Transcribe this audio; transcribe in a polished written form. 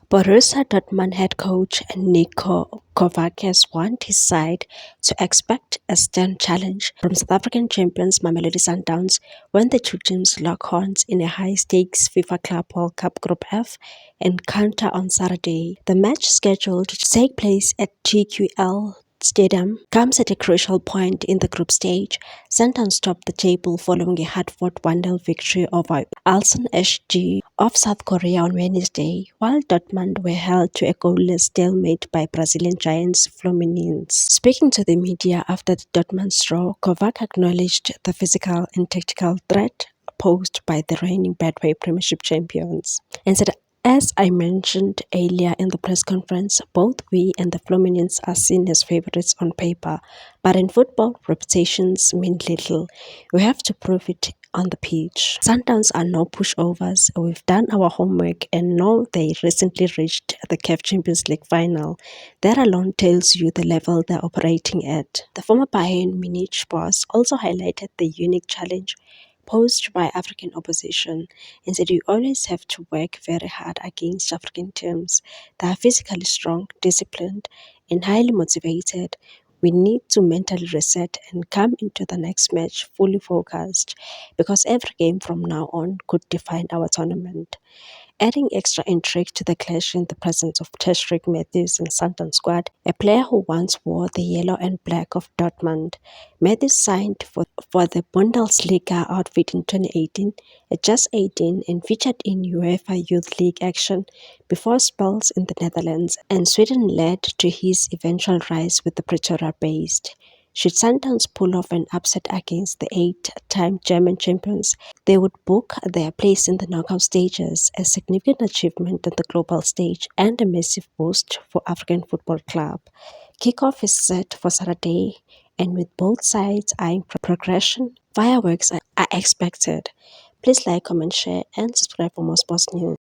Borussia Dortmund head coach Niko Kovac has warned his side to expect a stern challenge from South African champions Mamelodi Sundowns when the two teams lock horns in a high-stakes FIFA Club World Cup Group F encounter on Saturday. The match, scheduled to take place at GQL Stadium, comes at a crucial point in the group stage. Sundowns topped the table following a hard-fought 1-0 victory over Ulsan SG of South Korea on Wednesday, while Dortmund were held to a goalless stalemate by Brazilian giants Fluminense. Speaking to the media after the Dortmund's draw, Kovac acknowledged the physical and tactical threat posed by the reigning Betway Premiership champions and said, "As I mentioned earlier in the press conference, both we and the Fluminense are seen as favourites on paper, but in football, reputations mean little. We have to prove it on the pitch. Sundowns are no pushovers. We've done our homework and know they recently reached the CAF Champions League final. That alone tells you the level they're operating at." The former Bayern Munich boss also highlighted the unique challenge posed by African opposition and said you always have to work very hard against African teams. They are physically strong, disciplined, and highly motivated. We need to mentally reset and come into the next match fully focused because every game from now on could define our tournament. Adding extra intrigue to the clash in the presence of Tashreeq Matthews in Sunderland squad, a player who once wore the yellow and black of Dortmund. Matthews signed for the Bundesliga outfit in 2018 at just 18 and featured in UEFA Youth League action before spells in the Netherlands and Sweden led to his eventual rise with the Pretoria-based. Should Sundowns pull off an upset against the eight-time German champions, they would book their place in the knockout stages, a significant achievement on the global stage and a massive boost for African Football Club. Kickoff is set for Saturday, and with both sides eyeing progression, fireworks are expected. Please like, comment, share, and subscribe for more sports news.